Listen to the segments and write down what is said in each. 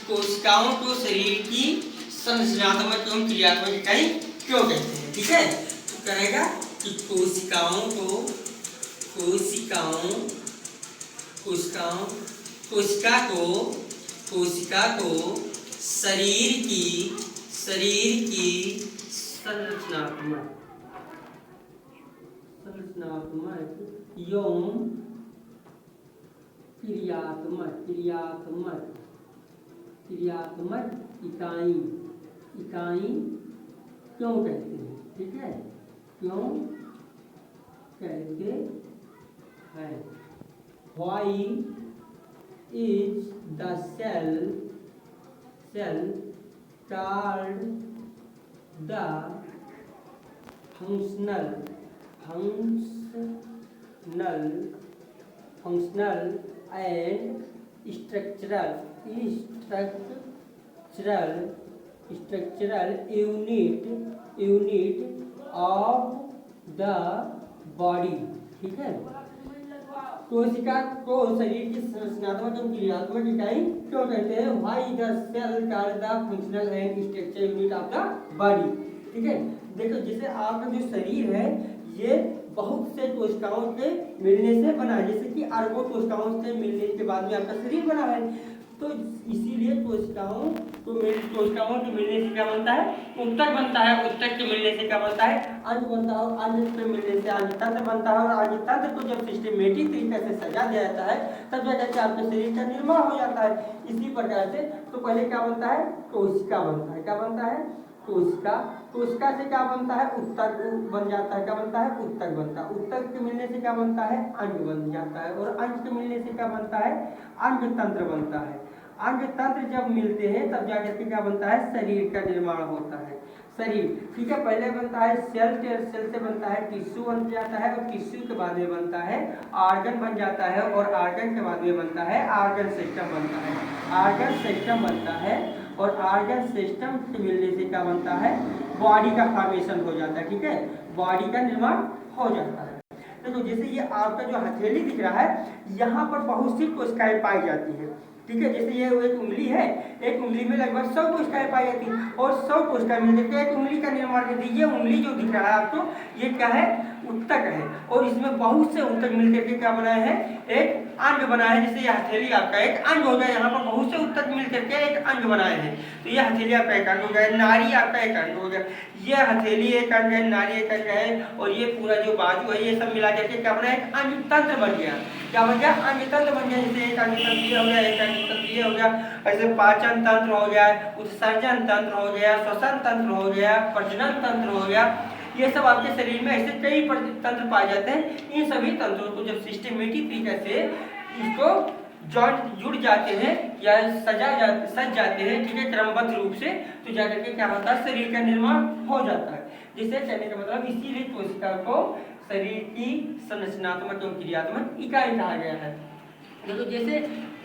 कोशिकाओं को शरीर की संरचनात्मक एवं क्रियात्मक इकाई क्यों कहते हैं। ठीक है, तो करेगा कि कोशिका को शरीर की संरचनात्मक एवं क्रियात्मक इकाई क्यों कहते हैं। ठीक है, क्यों कहते हैं। Why is the cell called the functional and structural unit of the body। ठीक है, कोशिका को शरीर की संरचनात्मक एवं क्रियात्मक इकाई क्यों कहते हैं। Why the cell called the functional and structural unit of the body। ठीक है, देखो जैसे आपका जो शरीर है ये बहुत से कोशिकाओं के मिलने से बना है, जैसे कि अरबों कोशिकाओं से मिलने के बाद में आपका शरीर बना है। तो इसीलिए कोशिकाओं के मिलने से क्या बनता है, ऊतक बनता है। ऊतक के मिलने से क्या बनता है, अंग बनता है। और अंग के मिलने से अंगतंत्र बनता है। और अंगतंत्र को जब सिस्टमेटिक तरीके से सजा दिया जाता है तब जाकर के आपके शरीर का निर्माण हो जाता है। इसी प्रकार से तो पहले क्या बनता है, कोशिका बनता है। क्या बनता है, कोशिका से क्या बनता है, ऊतक बन जाता है। क्या बनता है, ऊतक बनता है। ऊतक के मिलने से क्या बनता है, अंग बन जाता है। और अंग के मिलने से क्या बनता है, अंगतंत्र बनता है। अंगतंत्र जब मिलते हैं तब जाकर के क्या बनता है, शरीर का निर्माण होता है। शरीर, ठीक है, पहले बनता है सेल से बनता है टिश्यू बन जाता है। और टिश्यू के बाद में बनता है ऑर्गन बन जाता है। और ऑर्गन के बाद में बनता है ऑर्गन सिस्टम बनता है। ऑर्गन सिस्टम बनता है। और ऑर्गन सिस्टम के मिलने से क्या बनता है, बॉडी का फॉर्मेशन हो जाता है। ठीक है, बॉडी का निर्माण हो जाता है। देखो जैसे ये आपका जो हथेली दिख रहा है, यहाँ पर बहुत सी कोशिकाएं पाई जाती है। ठीक है, जैसे ये एक उंगली है, एक उंगली में लगभग 100 कोशिकाएं पाई जाती हैं। और 100 कोशिकाएं मिलकर के एक उंगली का निर्माण करती है। ये उंगली जो दिख रहा है आपको, ये क्या है, ऊतक है। और इसमें बहुत से ऊतक मिलकर के क्या बनाए हैं, एक अंग बनाए हैं। जैसे ये हथेली आपका एक अंग हो गया, यहाँ पर बहुत से ऊतक मिलकर के एक अंग बनाए हैं। तो ये हथेली आपका एक अंग हो गया, नाड़ी आपका एक अंग हो गया। ये हथेली एक अंग है, नाड़ी एक अंग है। और ये पूरा जो बाजू है, ये सब मिला करके क्या बना, एक अंग तंत्र बन गया। क्या बन गया, अंग तंत्र बन गया। जैसे एक अंग तंत्र ये हो गया, एक अंग तंत्र ये हो गया। ऐसे पाचन तंत्र हो गया, उत्सर्जन तंत्र हो गया, श्वसन तंत्र हो गया, प्रजनन तंत्र हो गया। ये सब आपके शरीर में ऐसे कई तंत्र पाए जाते हैं। इन सभी तंत्रों को जब सिस्टमेटिक तरीके से इसको जुड़ जाते हैं या सज जाते हैं, ठीक है, क्रमबद्ध रूप से, तो जाकर के क्या होता है, शरीर का निर्माण हो जाता है। जिससे कहने का मतलब इसीलिए कोशिका को शरीर की संरचनात्मक एवं क्रियात्मक इकाई कहा गया है। देखो जैसे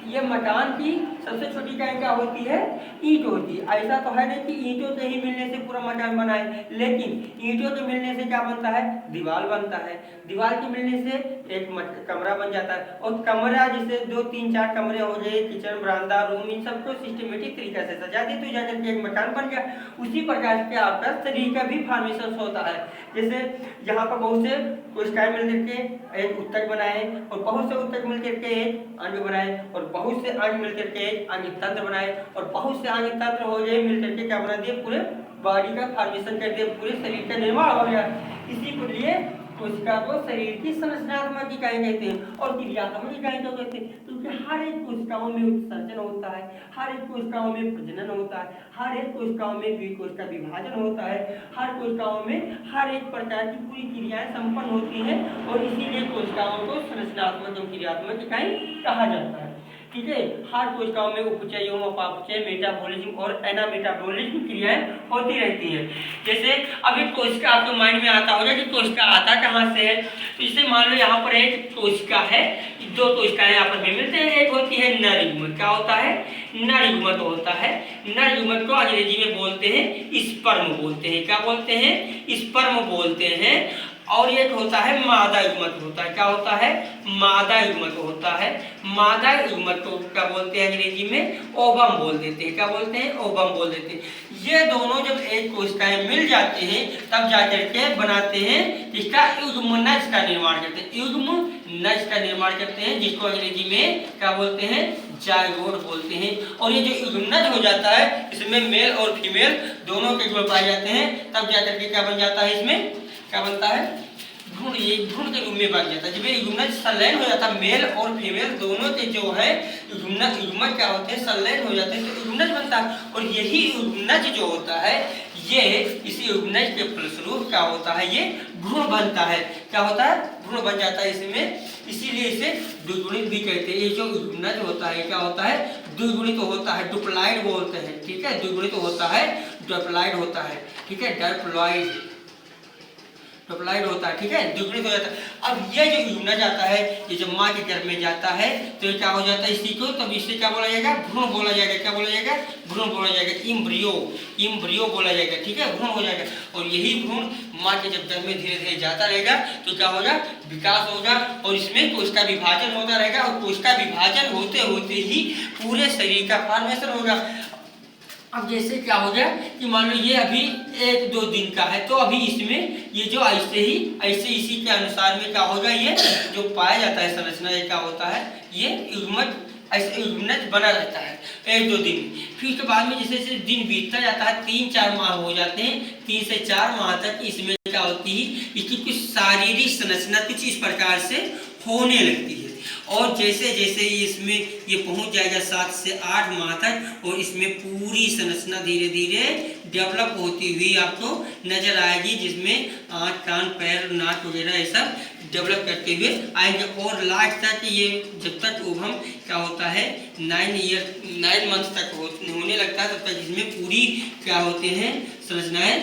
ये मकान की सबसे छोटी इकाई क्या होती है, ईंट होती है। ऐसा तो है नहीं कि ईंटों के ही मिलने से पूरा मकान बना है, लेकिन ईंटों के मिलने से क्या बनता है, दीवार बनता है। दीवार के मिलने से एक कमरा बन जाता है। और कमरा जैसे 2 3 4 कमरे हो गए, किचन, बरामदा, रूम, इन सबको सिस्टमेटिक तरीके से सजा दी तो जाकर के एक मकान बन गया। उसी प्रकार से आपका शरीर का भी फॉर्मेशन होता है। जैसे यहाँ पर बहुत से कोशिकाएं मिलकर के एक ऊतक बनाए, और बहुत से ऊतक मिलकर के एक अंग बनाए, और बहुत से अंग मिलकर के एक अंग तंत्र बनाए, और बहुत से अंग तंत्र हो गए मिलकर के क्या बना दिए, पूरे बॉडी का फॉर्मेशन कर दिया, पूरे शरीर का निर्माण हो गया। इसी के लिए कोशिका को शरीर की संरचनात्मक इकाई कहते हैं। और क्रियात्मक इकाई क्यों कहते हैं, क्योंकि हर एक कोशिकाओं में उत्सर्जन होता है, हर एक कोशिकाओं में प्रजनन होता है, हर एक कोशिकाओं में कोशिका विभाजन होता है, हर कोशिकाओं में हर एक प्रकार की पूरी क्रियाएं संपन्न होती हैं। और इसीलिए कोशिकाओं को संरचनात्मक एवं क्रियात्मक इकाई कहा जाता है। ठीक है, हर कोशिकाओं में उपचय एवं अपापचय, मेटाबॉलिज्म और एनामेटाबॉलिज्म क्रियाएं होती रहती हैं। जैसे अभी कोशिका आपके माइंड में आता होगा कि कोशिका आता कहाँ से है। तो जैसे मान लो यहाँ पर एक कोशिका है, 2 कोशिकाएं आपस में मिलते हैं। एक होती है नर युग्मक, क्या होता है, नर युग्मक होता है। नर युग्मक को अंग्रेजी में बोलते हैं स्पर्म बोलते हैं। क्या बोलते हैं, स्पर्म बोलते हैं। और एक होता है मादा युग्मक होता है। क्या होता है? मादा युग्मक होता है। मादा युग्मक को क्या बोलते हैं अंग्रेजी में? ओवम बोल देते हैं। क्या बोलते हैं? ओवम बोल देते हैं। ये दोनों जब एक कोशिकाएं मिल जाते हैं तब जाकर के बनाते हैं इसका युग्मनज का निर्माण करते हैं। युग्मनज का निर्माण करते हैं जिसको अंग्रेजी में क्या बोलते हैं? जायगोट बोलते हैं। और ये जो युग्मनज हो जाता है इसमें मेल और फीमेल दोनों के गुण पाए जाते हैं तब जाकर के क्या बन जाता है? इसमें क्या बनता है? भ्रूण। ये भ्रूण के रूप में बन जाता है। जब ये युग्मनज संलयन हो जाता है मेल और फीमेल दोनों के जो है युग्मक क्या होते हैं? संलयन हो जाते हैं तो युग्मनज बनता है। और यही युग्मनज जो होता है ये इसी युग्मनज के फलस्वरूप क्या होता है? ये भ्रूण बनता है। क्या होता है? भ्रूण बन जाता है इसमें। इसीलिए इसे द्विगुणित भी कहते हैं। ये जो युग्मनज होता है क्या होता है? द्विगुणित होता है, डुप्लॉइड बोलते हैं। ठीक है, द्विगुणित होता है, डुप्लॉइड होता है। ठीक है, डुप्लॉइड होता है। ठीक है, द्विगुणित हो जाता है। अब ये जो युग्मनज आता है ये जब माँ के गर्भ में जाता है तो क्या हो जाता है? इसी को तब इसे क्या बोला जाएगा? भ्रूण बोला जाएगा। क्या बोला जाएगा? भ्रूण बोला जाएगा। इम्ब्रियो बोला जाएगा। ठीक है, भ्रूण हो जाएगा। और यही भ्रूण माँ के जब गर्भ में धीरे धीरे जाता रहेगा तो क्या होगा? विकास होगा और इसमें कोशिका विभाजन होता रहेगा। और कोशिका विभाजन होते होते ही पूरे शरीर का फॉर्मेशन होगा। अब जैसे क्या हो गया कि मान लो ये अभी 1-2 दिन का है तो अभी इसमें ये जो ऐसे इसी के अनुसार में क्या होगा? ये जो पाया जाता है संरचना ये क्या होता है? ये युग्मक ऐसे युग्मनज बना रहता है 1-2 दिन। फिर उसके बाद में जैसे जैसे दिन बीतता जाता है 3-4 माह हो जाते हैं। 3 से 4 माह तक इसमें क्या होती है? इसकी कुछ शारीरिक संरचना कुछ इस प्रकार से होने लगती है। और जैसे जैसे इसमें ये पहुंच जाएगा 7 से 8 माह तक और इसमें पूरी संरचना धीरे धीरे डेवलप होती हुई आपको नजर आएगी जिसमें आँख, कान, पैर, नाक वगैरह ये सब डेवलप करते हुए आएंगे। और लास्ट तक ये जब तक ओवम क्या होता है 9 मंथ तक होने लगता है तब तक इसमें पूरी क्या होते हैं? संरचनाएं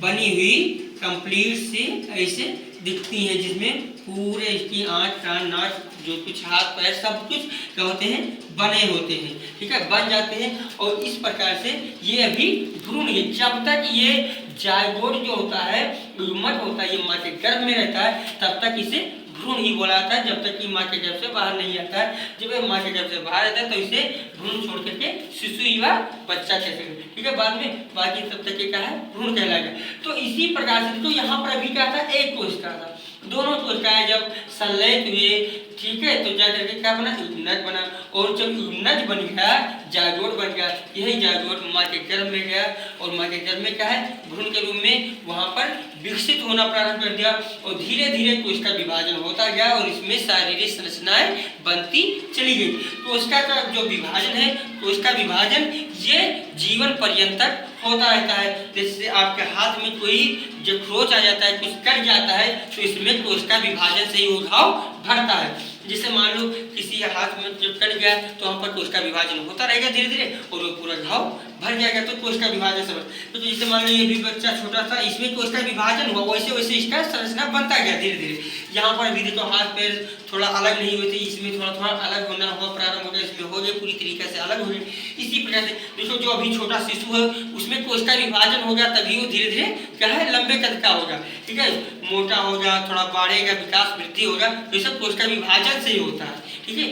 बनी हुई कंप्लीट से ऐसे दिखती हैं जिसमें पूरे इसकी आँख, कान, नाक जो कुछ हाथ पैर सब कुछ क्या होते हैं? बने होते हैं। ठीक है, बन जाते हैं। और इस प्रकार से ये अभी भ्रूण है। जब तक ये जायगोट जो होता है युग्मक होता है ये माँ के गर्भ में रहता है तब तक इसे भ्रूण ही बोला जाता है जब तक कि माँ के गर्भ से बाहर नहीं आता है। जब ये माँ के गर्भ से बाहर आता है तो इसे भ्रूण छोड़ करके शिशु या बच्चा कहते हैं। ठीक है, बाद में बाकी तब तक क्या है? भ्रूण कहलाएगा। तो इसी प्रकार से तो यहाँ पर अभी क्या था? एक कोशिका था। दोनों कोशिकाएं जब संलयित हुए ठीक है तो जाकर के क्या बना? युग्मनज बना। और जब युग्मनज बन गया जायगोट बन गया। यही जायगोट माँ के गर्भ में गया और माँ के गर्भ में क्या है? भ्रूण के रूप में वहाँ पर विकसित होना प्रारंभ कर दिया और धीरे धीरे कोशिका विभाजन होता गया और इसमें शारीरिक संरचनाएं बनती चली गई। कोशिका का जो विभाजन है कोशिका विभाजन ये जीवन पर्यंत तक होता रहता है। जैसे आपके हाथ में कोई जब खरोच आ जाता है कुछ कट जाता है तो इसमें कोशिका विभाजन से ही वो घाव भरता है। जैसे मान लो किसी हाथ में जब कट गया तो वहाँ पर कोशिका विभाजन होता रहेगा धीरे धीरे और वो पूरा घाव भर जाएगा तो कोशिका विभाजन से तो जैसे मान लो ये भी बच्चा छोटा था इसमें कोशिका विभाजन हुआ वैसे वैसे इसका संरचना बनता गया धीरे धीरे। यहाँ पर अभी देखो हाथ पैर थोड़ा अलग नहीं हुए थे इसमें थोड़ा थोड़ा अलग होना हुआ प्रारंभ हो गया इसमें हो गया पूरी तरीके से अलग हो गए। इसी प्रकार से देखो जो अभी छोटा शिशु है उसमें कोशिका विभाजन हो गया तभी वो धीरे धीरे क्या है लंबे कद का होगा। ठीक है, मोटा होगा थोड़ा बढ़ेगा विकास वृद्धि होगा तो ये सब कोशिका विभाजन से ही होता है। ठीक है,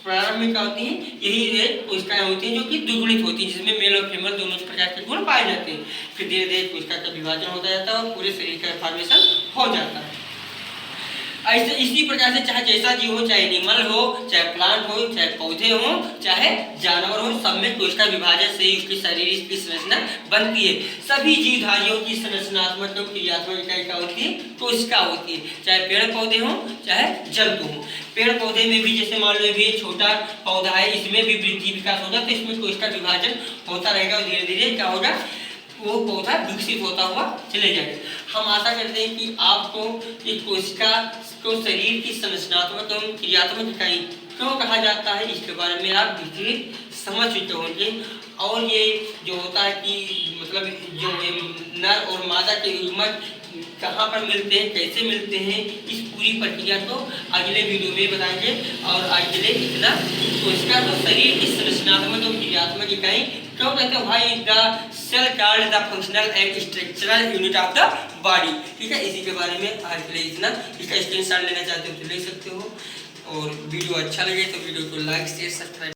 प्रारंभ में क्या होती है यही कोशिकाएं होती हैं जो कि द्विगुणित होती हैं जिसमें मेल और फीमेल दोनों प्रकार के गुण पाए जाते हैं। फिर धीरे धीरे कोशिका का विभाजन होता जाता है और पूरे शरीर का फॉर्मेशन हो जाता है। ऐसे इसी प्रकार से चाहे जैसा जीव हो चाहे एनिमल हो चाहे प्लांट हो चाहे पौधे हो चाहे जानवर हो सब में कोशिका विभाजन से ही उसकी शारीरिक की संरचना बनती है। सभी जीवधारियों की संरचनात्मक और क्रियात्मक इकाई क्या होती है? कोशिका होती है। चाहे पेड़ पौधे हो चाहे जंतु हो। पेड़ पौधे में भी जैसे मान लो भी छोटा पौधा है इसमें भी वृद्धि विकास होगा तो इसमें कोशिका विभाजन होता रहेगा और धीरे धीरे क्या होगा वो पौधा विकसित होता हुआ चले जाएगा। हम आशा करते हैं कि आपको ये कोशिका को शरीर की संरचनात्मक एवं क्रियात्मक इकाई क्यों कहा जाता है इसके बारे में आप विस्तृत समझ चुके होंगे। और ये जो होता है कि मतलब जो नर और मादा के युग्मक कहाँ पर मिलते हैं कैसे मिलते हैं इस पूरी प्रक्रिया को अगले वीडियो में बताएंगे। और आज के लिए इतना। कोशिका को शरीर की संरचनात्मक और क्रियात्मक इकाई क्यों कहते हैं? भाई the cell called the functional and structural unit of the body. ठीक है, इसी के बारे में आज के लिए इतना। इसका स्क्रीनशॉट लेना चाहते हो तो ले सकते हो, और वीडियो अच्छा लगे तो वीडियो को लाइक शेयर सब्सक्राइब